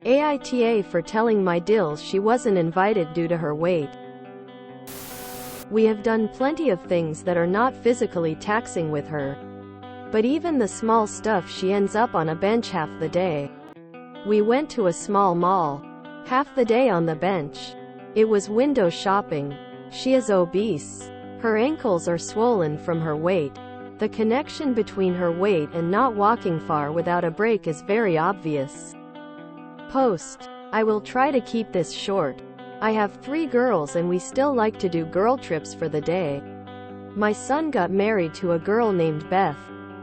AITA for telling my DIL she wasn't invited due to her weight. We have done plenty of things that are not physically taxing with her. But even the small stuff, she ends up on a bench half the day. We went to a small mall. Half the day on the bench. It was window shopping. She is obese. Her ankles are swollen from her weight. The connection between her weight and not walking far without a break is very obvious. Post. I will try to keep this short. I have 3 girls and we still like to do girl trips for the day. My son got married to a girl named Beth.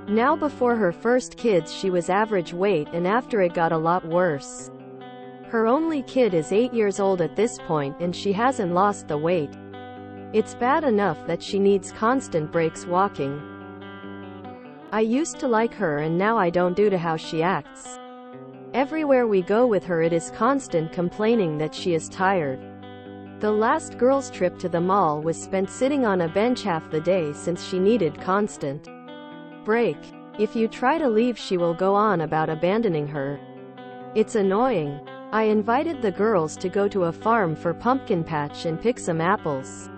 Now before her first kids she was average weight, and after it got a lot worse. Her only kid is 8 years old at this point and she hasn't lost the weight. It's bad enough that she needs constant breaks walking. I used to like her and now I don't due to how she acts. Everywhere we go with her it is constant complaining that she is tired. The last girls' trip to the mall was spent sitting on a bench half the day since she needed constant break. If you try to leave she will go on about abandoning her. It's annoying. I invited the girls to go to a farm for pumpkin patch and pick some apples.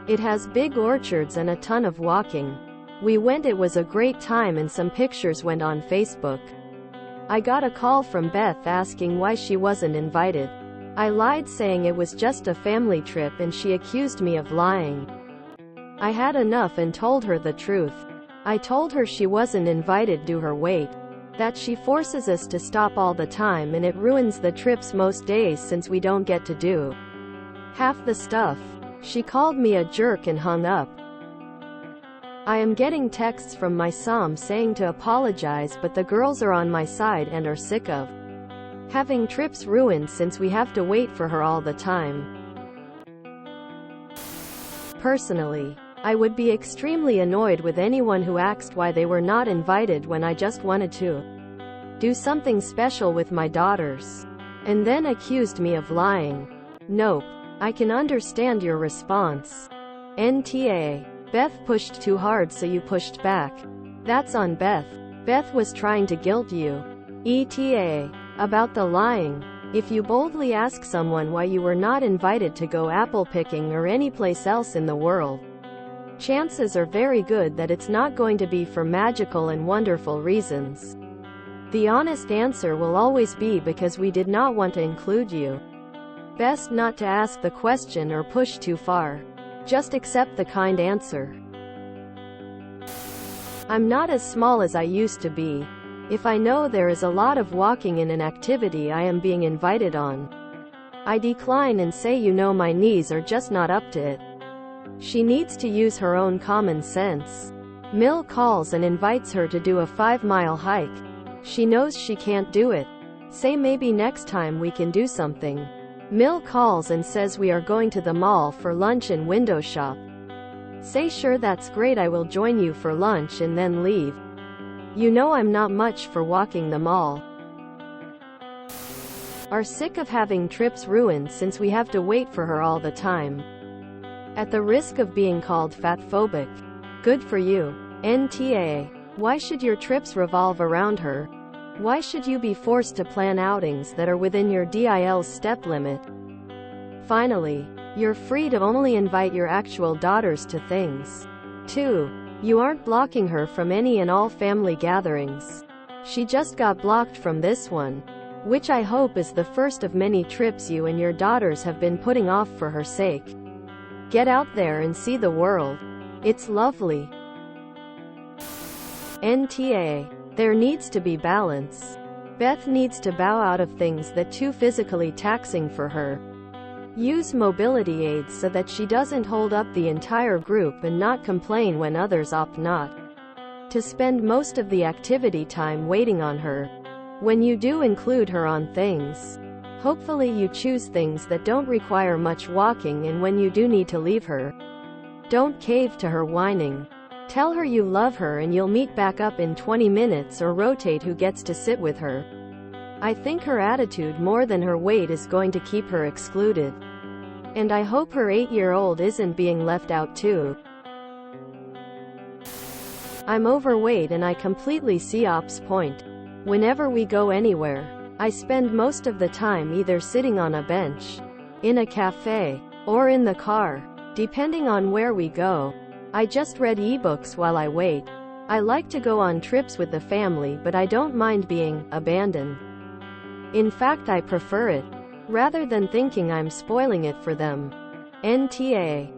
It has big orchards and a ton of walking. We went, it was a great time and some pictures went on Facebook. I got a call from Beth asking why she wasn't invited. I lied saying it was just a family trip and she accused me of lying. I had enough and told her the truth. I told her she wasn't invited due to her weight. That she forces us to stop all the time and it ruins the trips most days since we don't get to do half the stuff. She called me a jerk and hung up. I am getting texts from my mom saying to apologize, but the girls are on my side and are sick of having trips ruined since we have to wait for her all the time. Personally, I would be extremely annoyed with anyone who asked why they were not invited when I just wanted to do something special with my daughters, and then accused me of lying. Nope. I can understand your response. NTA. Beth pushed too hard so you pushed back. That's on Beth. Beth was trying to guilt you. ETA. About the lying. If you boldly ask someone why you were not invited to go apple picking or any place else in the world, chances are very good that it's not going to be for magical and wonderful reasons. The honest answer will always be because we did not want to include you. Best not to ask the question or push too far. Just accept the kind answer. I'm not as small as I used to be. If I know there is a lot of walking in an activity I am being invited on, I decline and say, you know, my knees are just not up to it. She needs to use her own common sense. Mill calls and invites her to do a 5-mile hike. She knows she can't do it. Say maybe next time we can do something. Mill calls and says we are going to the mall for lunch and window shop. Say sure, that's great, I will join you for lunch, and then leave. You know I'm not much for walking the mall. Are sick of having trips ruined since we have to wait for her all the time. At the risk of being called fatphobic. Good for you. NTA. Why should your trips revolve around her? Why should you be forced to plan outings that are within your DIL's step limit? Finally, you're free to only invite your actual daughters to things. 2. You aren't blocking her from any and all family gatherings. She just got blocked from this one, which I hope is the first of many trips you and your daughters have been putting off for her sake. Get out there and see the world. It's lovely. NTA. There needs to be balance. Beth needs to bow out of things that too physically taxing for her. Use mobility aids so that she doesn't hold up the entire group and not complain when others opt not to spend most of the activity time waiting on her. When you do include her on things, hopefully you choose things that don't require much walking, and when you do need to leave her, don't cave to her whining. Tell her you love her and you'll meet back up in 20 minutes or rotate who gets to sit with her. I think her attitude more than her weight is going to keep her excluded. And I hope her 8-year-old isn't being left out too. I'm overweight and I completely see Op's point. Whenever we go anywhere, I spend most of the time either sitting on a bench, in a cafe, or in the car, depending on where we go. I just read ebooks while I wait. I like to go on trips with the family, but I don't mind being abandoned. In fact, I prefer it, rather than thinking I'm spoiling it for them. NTA.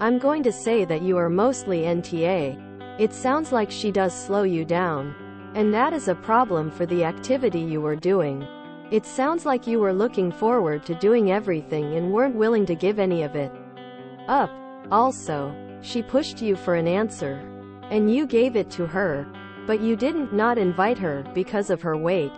I'm going to say that you are mostly NTA. It sounds like she does slow you down. And that is a problem for the activity you were doing. It sounds like you were looking forward to doing everything and weren't willing to give any of it up. Also, she pushed you for an answer, and you gave it to her, but you didn't not invite her because of her weight.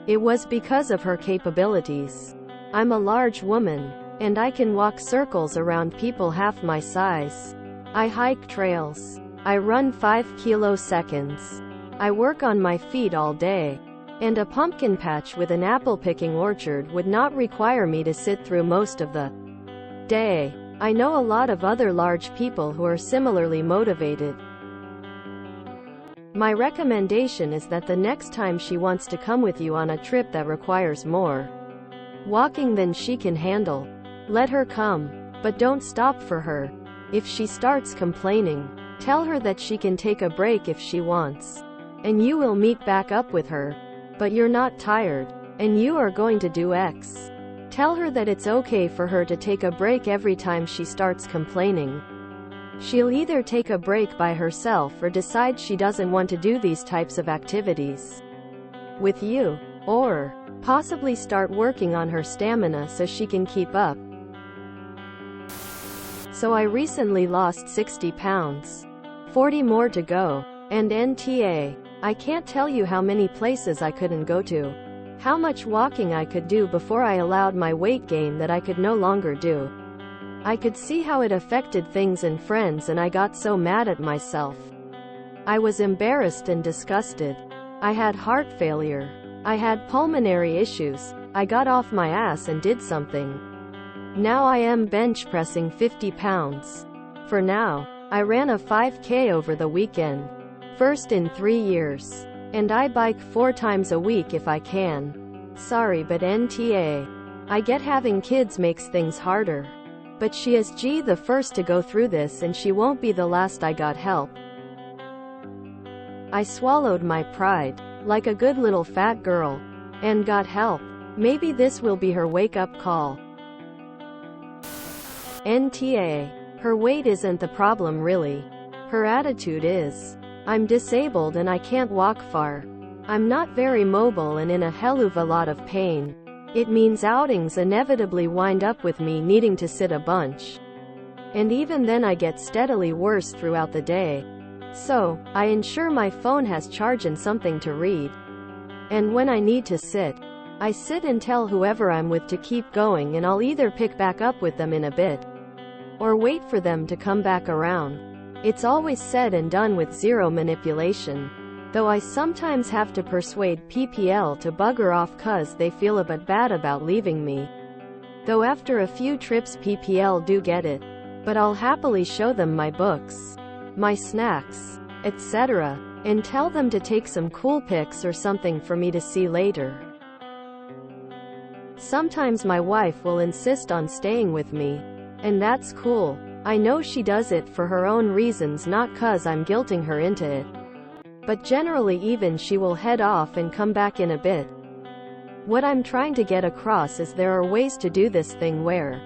It was because of her capabilities. I'm a large woman, and I can walk circles around people half my size. I hike trails. I run 5 kiloseconds. I work on my feet all day. And a pumpkin patch with an apple-picking orchard would not require me to sit through most of the day. I know a lot of other large people who are similarly motivated. My recommendation is that the next time she wants to come with you on a trip that requires more walking than she can handle, let her come. But don't stop for her. If she starts complaining, tell her that she can take a break if she wants. And you will meet back up with her. But you're not tired, and you are going to do X. Tell her that it's okay for her to take a break every time she starts complaining. She'll either take a break by herself or decide she doesn't want to do these types of activities with you, or possibly start working on her stamina so she can keep up. So I recently lost 60 pounds. 40 more to go. And NTA. I can't tell you how many places I couldn't go to. How much walking I could do before I allowed my weight gain that I could no longer do. I could see how it affected things and friends, and I got so mad at myself. I was embarrassed and disgusted. I had heart failure. I had pulmonary issues. I got off my ass and did something. Now I am bench pressing 50 pounds. For now, I ran a 5K over the weekend. First in 3 years. And I bike 4 times a week if I can. Sorry, but NTA. I get having kids makes things harder. But she is the first to go through this, and she won't be the last. I got help. I swallowed my pride, like a good little fat girl, and got help. Maybe this will be her wake-up call. NTA. Her weight isn't the problem really. Her attitude is. I'm disabled and I can't walk far. I'm not very mobile and in a hell of a lot of pain. It means outings inevitably wind up with me needing to sit a bunch. And even then I get steadily worse throughout the day. So, I ensure my phone has charge and something to read. And when I need to sit, I sit and tell whoever I'm with to keep going, and I'll either pick back up with them in a bit, or wait for them to come back around. It's always said and done with zero manipulation. Though I sometimes have to persuade PPL to bugger off cause they feel a bit bad about leaving me. Though after a few trips PPL do get it. But I'll happily show them my books, my snacks, etc. and tell them to take some cool pics or something for me to see later. Sometimes my wife will insist on staying with me. And that's cool. I know she does it for her own reasons, not cause I'm guilting her into it. But generally even she will head off and come back in a bit. What I'm trying to get across is there are ways to do this thing where,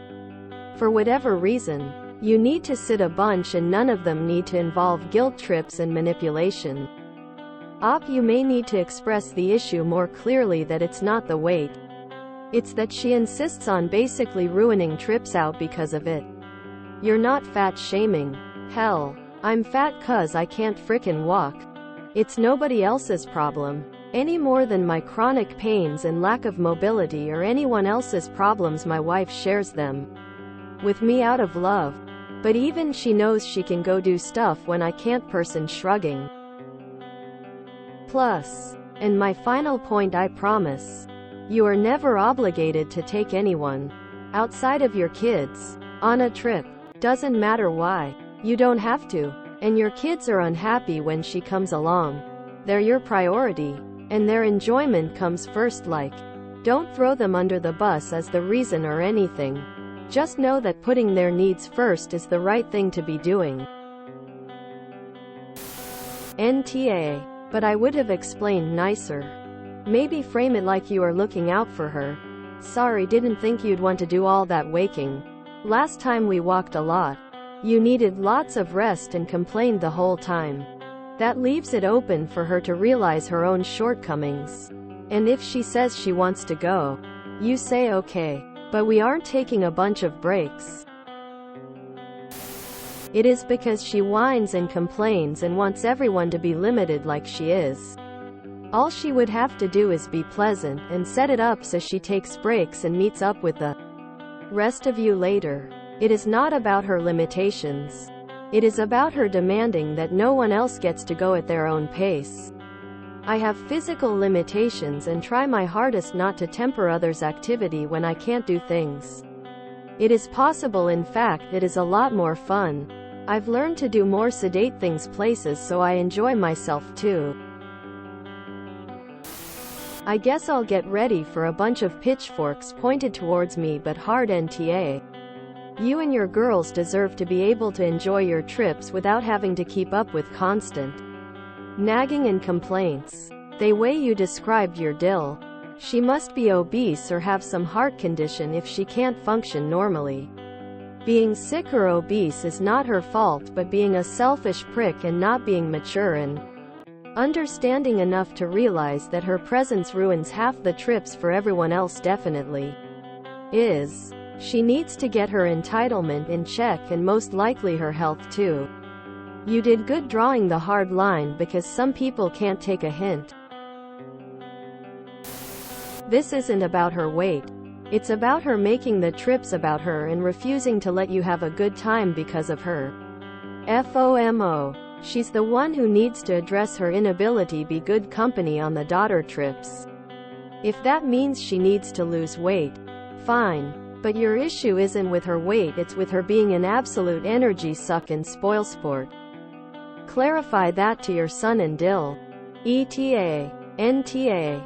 for whatever reason, you need to sit a bunch and none of them need to involve guilt trips and manipulation. You may need to express the issue more clearly, that it's not the weight. It's that she insists on basically ruining trips out because of it. You're not fat shaming. Hell, I'm fat cause I can't frickin' walk. It's nobody else's problem, any more than my chronic pains and lack of mobility or anyone else's problems. My wife shares them with me out of love. But even she knows she can go do stuff when I can't. Person shrugging. Plus, and my final point, I promise, you are never obligated to take anyone outside of your kids on a trip. Doesn't matter why. You don't have to. And your kids are unhappy when she comes along. They're your priority. and their enjoyment comes first. Like, don't throw them under the bus as the reason or anything. Just know that putting their needs first is the right thing to be doing. NTA. But I would have explained nicer. Maybe frame it like you are looking out for her. Sorry, didn't think you'd want to do all that waking. Last time we walked a lot. You needed lots of rest and complained the whole time. That leaves it open for her to realize her own shortcomings. And if she says she wants to go, you say okay. But we aren't taking a bunch of breaks. It is because she whines and complains and wants everyone to be limited like she is. All she would have to do is be pleasant and set it up so she takes breaks and meets up with the rest of you later. It is not about her limitations. It is about her demanding that no one else gets to go at their own pace. I have physical limitations and try my hardest not to temper others' activity when I can't do things. It is possible, in fact, it is a lot more fun. I've learned to do more sedate things places so I enjoy myself too. I guess I'll get ready for a bunch of pitchforks pointed towards me, but hard. NTA. You and your girls deserve to be able to enjoy your trips without having to keep up with constant nagging and complaints. The way you described your DIL. She must be obese or have some heart condition if she can't function normally. Being sick or obese is not her fault, but being a selfish prick and not being mature and understanding enough to realize that her presence ruins half the trips for everyone else definitely is. She needs to get her entitlement in check and most likely her health too. You did good drawing the hard line because some people can't take a hint. This isn't about her weight. It's about her making the trips about her and refusing to let you have a good time because of her. FOMO. She's the one who needs to address her inability to be good company on the daughter trips. If that means she needs to lose weight, fine. But your issue isn't with her weight, it's with her being an absolute energy suck and spoilsport. Clarify that to your son and DIL. ETA. NTA.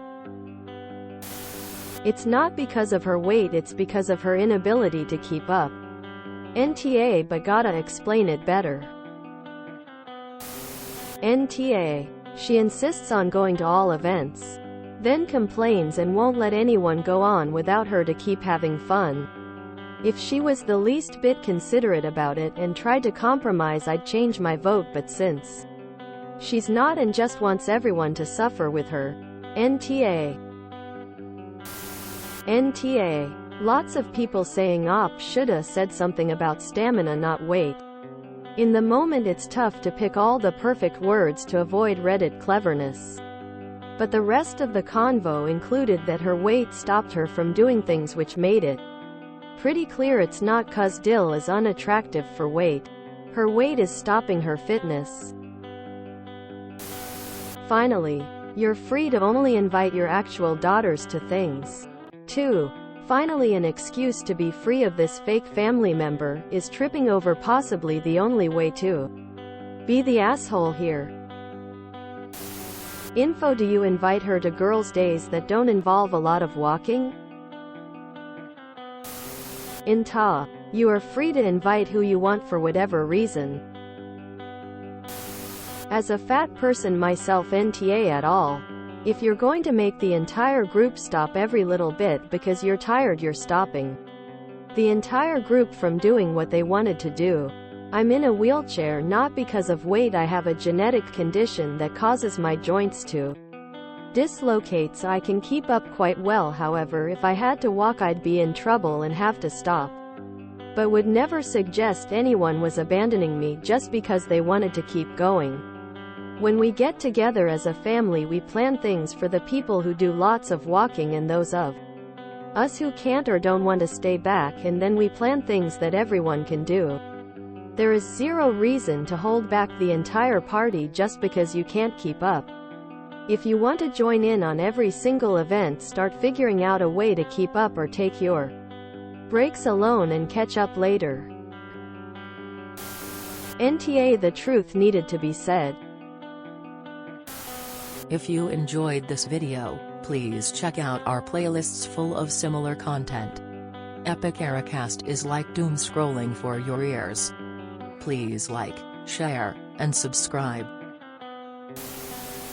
It's not because of her weight, it's because of her inability to keep up. NTA. But gotta explain it better. NTA. She insists on going to all events. Then complains and won't let anyone go on without her to keep having fun. If she was the least bit considerate about it and tried to compromise, I'd change my vote, but since she's not and just wants everyone to suffer with her. NTA. NTA. Lots of people saying shoulda said something about stamina, not weight. In the moment it's tough to pick all the perfect words to avoid Reddit cleverness. But the rest of the convo included that her weight stopped her from doing things, which made it pretty clear it's not 'cause DIL is unattractive for weight. Her weight is stopping her fitness. Finally, you're free to only invite your actual daughters to things. 2. Finally, an excuse to be free of this fake family member is tripping over possibly the only way to be the asshole here. Info. Do you invite her to girls' days that don't involve a lot of walking? INTA. You are free to invite who you want for whatever reason. As a fat person myself, NTA at all. If you're going to make the entire group stop every little bit because you're tired, you're stopping the entire group from doing what they wanted to do. I'm in a wheelchair not because of weight. I have a genetic condition that causes my joints to dislocate, so I can keep up quite well. However, if I had to walk, I'd be in trouble and have to stop. But would never suggest anyone was abandoning me just because they wanted to keep going. When we get together as a family, we plan things for the people who do lots of walking and those of us who can't or don't want to stay back, and then we plan things that everyone can do. There is zero reason to hold back the entire party just because you can't keep up. If you want to join in on every single event, start figuring out a way to keep up or take your breaks alone and catch up later. NTA. The truth needed to be said. If you enjoyed this video, please check out our playlists full of similar content. Epic Ericast is like doom scrolling for your ears. Please like, share, and subscribe.